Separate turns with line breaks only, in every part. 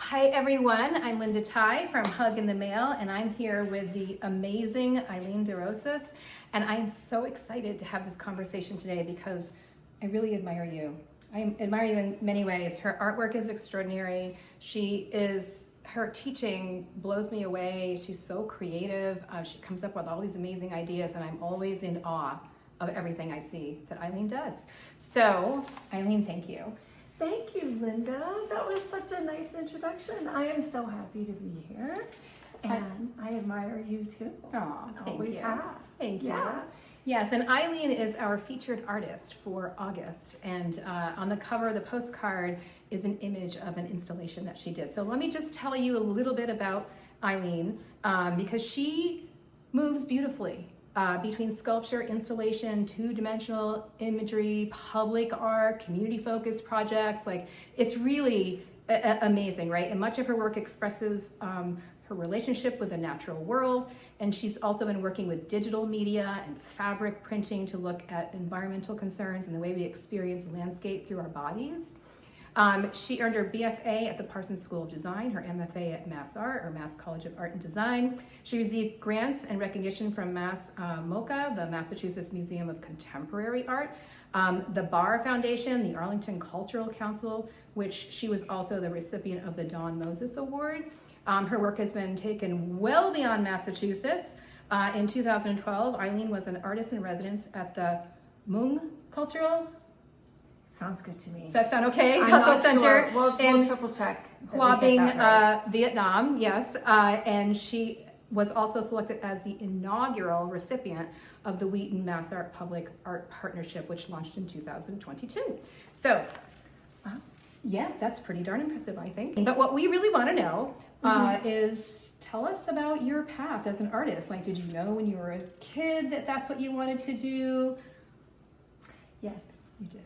Hi everyone, I'm Linda Ty from Hug in the Mail, and I'm here with the amazing Eileen de Rosas, and I am so excited to have this conversation today because I really admire you. I admire you in many ways. Her artwork is extraordinary. Her teaching blows me away. She's so creative. She comes up with all these amazing ideas, and I'm always in awe of everything I see that Eileen does. So, Eileen, thank you.
Thank you, Linda. That was such a nice introduction. I am so happy to be here, and I admire you too.
Oh,
always have.
Thank you.
Yeah.
Yes, and Eileen is our featured artist for August, and on the cover of the postcard is an image of an installation that she did. So let me just tell you a little bit about Eileen, because she moves beautifully. Between sculpture, installation, two-dimensional imagery, public art, community-focused projects. Like, it's really amazing, right? And much of her work expresses her relationship with the natural world. And she's also been working with digital media and fabric printing to look at environmental concerns and the way we experience landscape through our bodies. She earned her BFA at the Parsons School of Design, her MFA at Mass Art, or Mass College of Art and Design. She received grants and recognition from MoCA, the Massachusetts Museum of Contemporary Art, the Barr Foundation, the Arlington Cultural Council, which she was also the recipient of the Don Moses Award. Her work has been taken well beyond Massachusetts. In 2012, Eileen was an artist in residence at the Hmong Cultural
Sounds good to me.
Does that sound okay?
I'm
Cultural
not
Center.
sure. We'll triple check.
Hua Binh,
Right.
Vietnam, yes. And she was also selected as the inaugural recipient of the Wheaton Mass Art Public Art Partnership, which launched in 2022. So, yeah, that's pretty darn impressive, I think. But what we really want to know is, tell us about your path as an artist. Like, did you know when you were a kid that that's what you wanted to do?
Yes.
You did.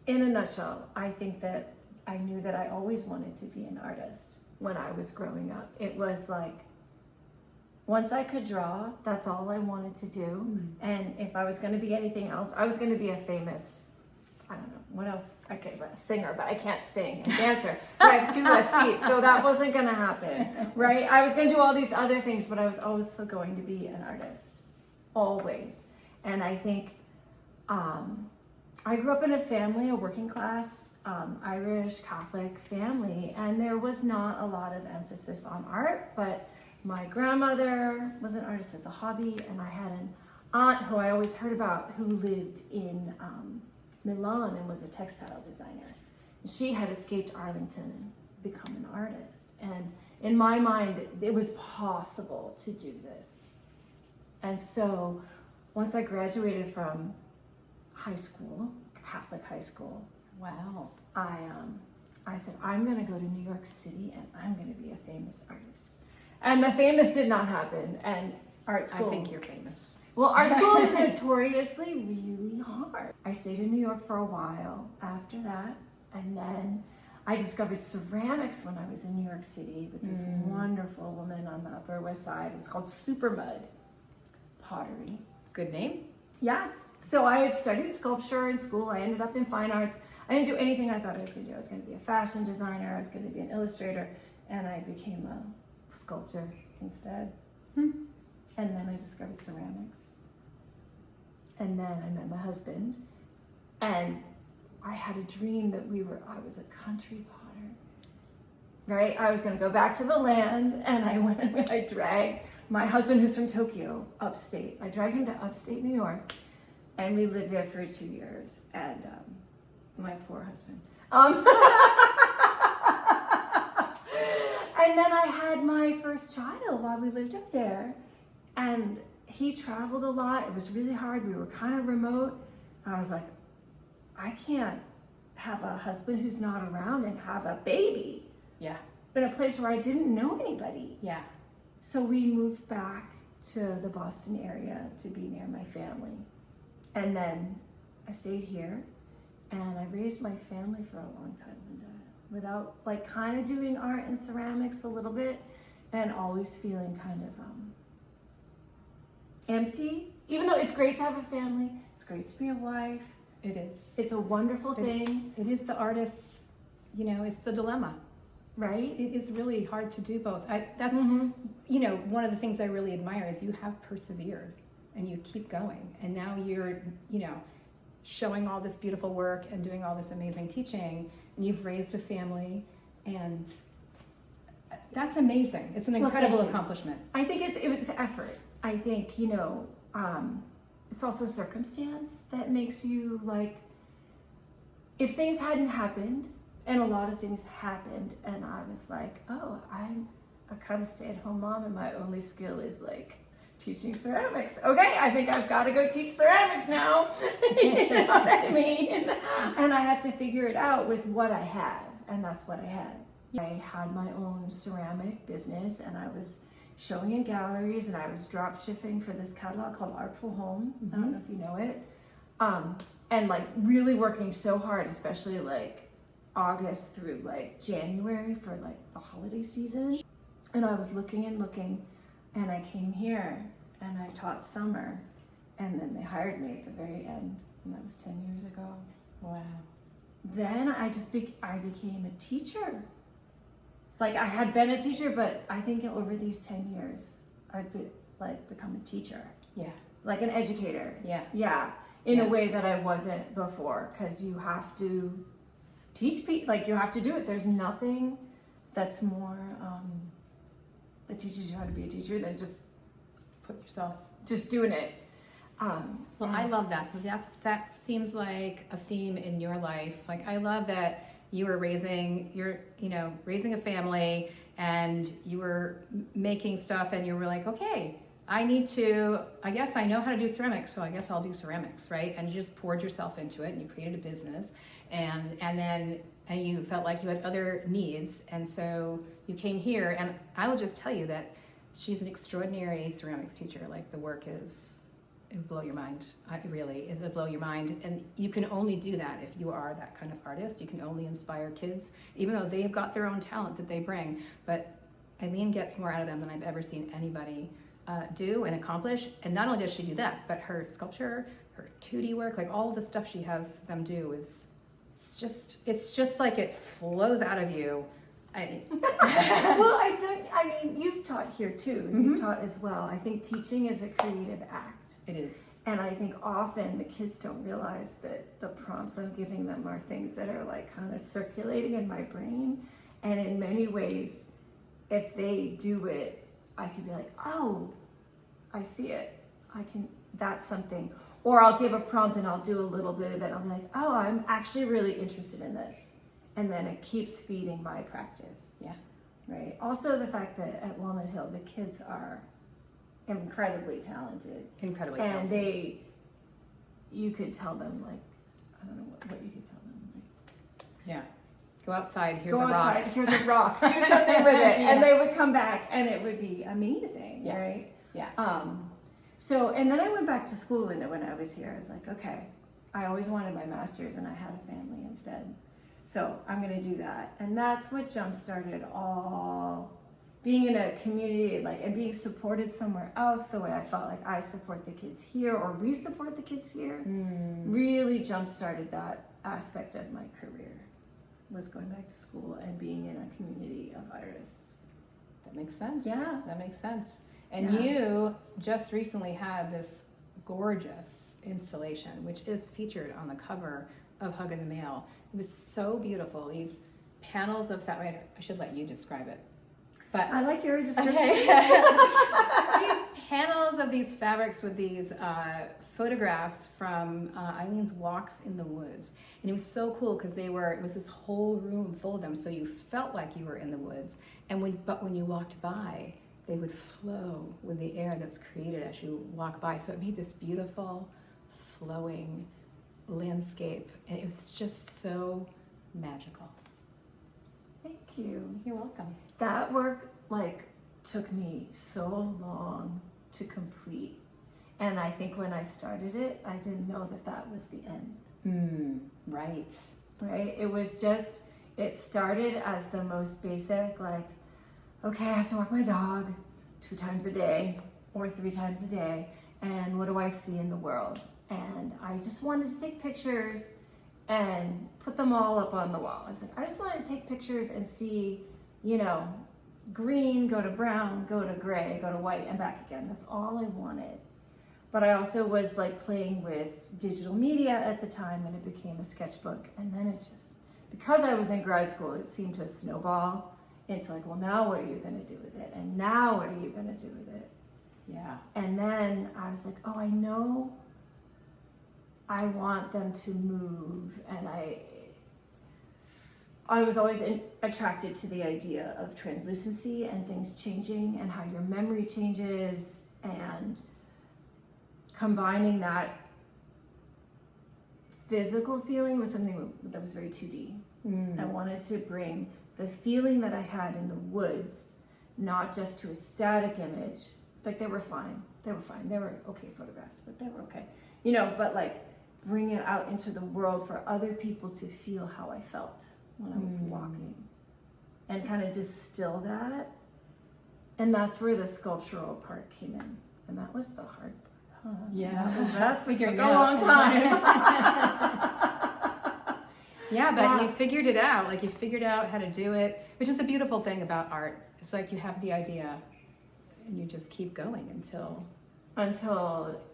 In a nutshell, I think that I knew that I always wanted to be an artist when I was growing up. It was like, once I could draw, that's all I wanted to do. And if I was going to be anything else, I was going to be a famous, I don't know, what else? I could be a singer, but I can't sing, and dancer. I have 2 left feet, so that wasn't going to happen, right? I was going to do all these other things, but I was also going to be an artist, always. And I think, I grew up in a family, a working class, Irish Catholic family, and there was not a lot of emphasis on art, but my grandmother was an artist as a hobby, and I had an aunt who I always heard about who lived in Milan and was a textile designer. She had escaped Arlington and become an artist, and in my mind, it was possible to do this. And so once I graduated from high school, Catholic high school.
Wow.
I said, I'm going to go to New York City and I'm going to be a famous artist. And the famous did not happen. And art school.
I think you're famous.
Well, art school is notoriously really hard. I stayed in New York for a while after that. And then I discovered ceramics when I was in New York City with this wonderful woman on the Upper West Side. It was called Super Mud Pottery.
Good name.
Yeah. So I had studied sculpture in school. I ended up in fine arts. I didn't do anything I thought I was going to do. I was going to be a fashion designer. I was going to be an illustrator. And I became a sculptor instead. And then I discovered ceramics. And then I met my husband. And I had a dream that I was a country potter. Right? I was going to go back to the land. And I dragged my husband, who's from Tokyo, upstate. I dragged him to upstate New York. And we lived there for 2 years, and my poor husband. And then I had my first child while we lived up there, and he traveled a lot. It was really hard. We were kind of remote. And I was like, I can't have a husband who's not around and have a baby.
Yeah.
In a place where I didn't know anybody.
Yeah.
So we moved back to the Boston area to be near my family. And then I stayed here, and I raised my family for a long time, Linda, without, like, kind of doing art and ceramics a little bit, and always feeling kind of empty. Even though it's great to have a family, it's great to be a wife.
It is.
It's a wonderful thing.
It is the artist's, it's the dilemma.
right?
It is really hard to do both. That's, you know, one of the things I really admire is you have persevered and you keep going. And now you're, you know, showing all this beautiful work and doing all this amazing teaching, and you've raised a family, and that's amazing. It's an incredible accomplishment.
I think it was effort. I think, you know, it's also circumstance that makes you like, if things hadn't happened, and a lot of things happened, and I was like, oh, I'm a kind of stay-at-home mom, and my only skill is like teaching ceramics. Okay, I think I've got to go teach ceramics now. You know what I mean? And I had to figure it out with what I have, and that's what I had. I had my own ceramic business, and I was showing in galleries, and I was drop shipping for this catalog called Artful Home. I don't know if you know it. And like really working so hard, especially like August through like January for like the holiday season. And I was looking, and I came here and I taught summer, and then they hired me at the very end, and that was 10 years ago.
Wow.
Then I became a teacher. Like I had been a teacher, but I think over these 10 years, I've become a teacher.
Yeah.
Like an educator.
Yeah.
Yeah. In a way that I wasn't before, because you have to teach people, like you have to do it. There's nothing that's more, that teaches you how to be a teacher than just doing it.
Well, I love that. So that seems like a theme in your life. Like I love that you were raising a family, and you were making stuff, and you were like, okay, I guess I know how to do ceramics, so I guess I'll do ceramics, right? And you just poured yourself into it, and you created a business, and then you felt like you had other needs, and so you came here. And I will just tell you that she's an extraordinary ceramics teacher. Like the work it would blow your mind. It would blow your mind. And you can only do that if you are that kind of artist. You can only inspire kids, even though they've got their own talent that they bring. But Eileen gets more out of them than I've ever seen anybody do and accomplish. And not only does she do that, but her sculpture, her 2D work, like all the stuff she has them do it's just like it flows out of you.
Well, I mean, you've taught here too, and you've taught as well. I think teaching is a creative act.
It is.
And I think often the kids don't realize that the prompts I'm giving them are things that are like kind of circulating in my brain. And in many ways, if they do it, I can be like, oh, I see it. That's something. Or I'll give a prompt and I'll do a little bit of it. I'll be like, oh, I'm actually really interested in this. And then it keeps feeding my practice.
Yeah.
Right. Also the fact that at Walnut Hill, the kids are incredibly talented. And you could tell them, like, I don't know what you could tell them. Like,
yeah. Go outside, here's
a rock. Do something with it. And they would come back and it would be amazing, right?
Yeah.
So, and then I went back to school, and when I was here, I was like, okay, I always wanted my master's, and I had a family instead. So I'm going to do that. And that's what jump-started all being in a community, like, and being supported somewhere else the way I felt like I support the kids here, or we support the kids here, really jump-started that aspect of my career, was going back to school and being in a community of artists.
That makes sense.
Yeah.
That makes sense. And you just recently had this gorgeous installation, which is featured on the cover of Hug in the Mail. It was so beautiful. These panels of fabric. I should let you describe it. But
I like your description.
Okay. These panels of these fabrics with these photographs from Eileen's walks in the woods. And it was so cool because it was this whole room full of them, so you felt like you were in the woods. But when you walked by, they would flow with the air that's created as you walk by. So it made this beautiful, flowing landscape. And it was just so magical.
Thank you.
You're welcome.
That work, like, took me so long to complete. And I think when I started it, I didn't know that was the end.
Right.
Right? It was just, it started as the most basic, like, okay, I have to walk my dog 2 times a day or 3 times a day, and what do I see in the world? And I just wanted to take pictures and put them all up on the wall. I was like, I just want to take pictures and see you know, green, go to brown, go to gray, go to white, and back again. That's all I wanted. But I also was like playing with digital media at the time, and it became a sketchbook. And then it just, because I was in grad school, it seemed to snowball into like, well, now what are you going to do with it? And now what are you going to do with it?
Yeah.
And then I was like, oh, I know I want them to move. And I was always attracted to the idea of translucency and things changing and how your memory changes, and combining that physical feeling with something that was very 2D. I wanted to bring the feeling that I had in the woods, not just to a static image. Like they were fine. They were okay photographs, but they were okay. You know, but like bring it out into the world for other people to feel how I felt when I was walking, and kind of distill that. And that's where the sculptural part came in. And that was the hard part.
Yeah.
That's figuring out a long time.
Yeah, but you figured it out. Like you figured out how to do it, which is the beautiful thing about art. It's like you have the idea and you just keep going until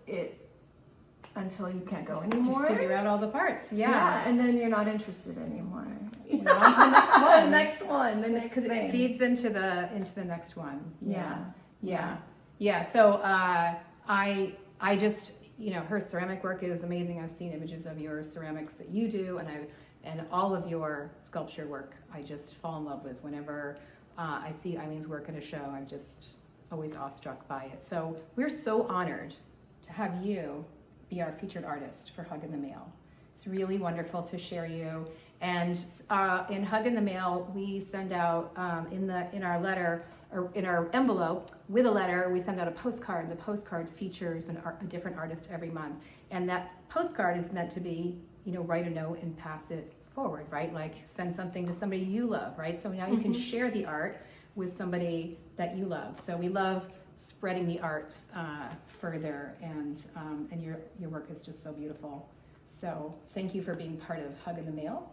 you can't go anymore. To figure out all the parts. Yeah.
And then you're not interested anymore.
On to the next one.
The next one, the next
Because
thing.
it feeds into the next one.
Yeah.
So I just, you know, her ceramic work is amazing. I've seen images of your ceramics that you do, and all of your sculpture work I just fall in love with. Whenever I see Eileen's work at a show, I'm just always awestruck by it. So we're so honored to have you be our featured artist for Hug in the Mail. It's really wonderful to share you. And in Hug in the Mail, we send out in our letter, or in our envelope with a letter, we send out a postcard. The postcard features a different artist every month. And that postcard is meant to be, you know, write a note and pass it forward, right? Like send something to somebody you love, right? So now you can share the art with somebody that you love. So we love spreading the art further, and your work is just so beautiful. So thank you for being part of Hug in the Mail.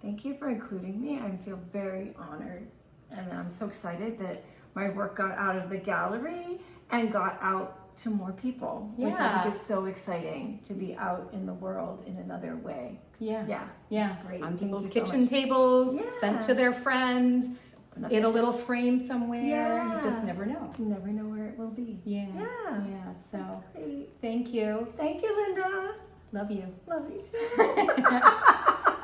Thank you for including me. I feel very honored, and I'm so excited that my work got out of the gallery and got out to more people, which I think is so exciting, to be out in the world in another way.
Yeah.
It's great.
On people's
Thank you so
kitchen
much.
tables, sent to their friend, in a little frame somewhere.
Yeah.
You just never know.
You never know where it will be.
Yeah.
That's
So
great.
thank you.
Thank you, Linda.
Love you.
Love you too.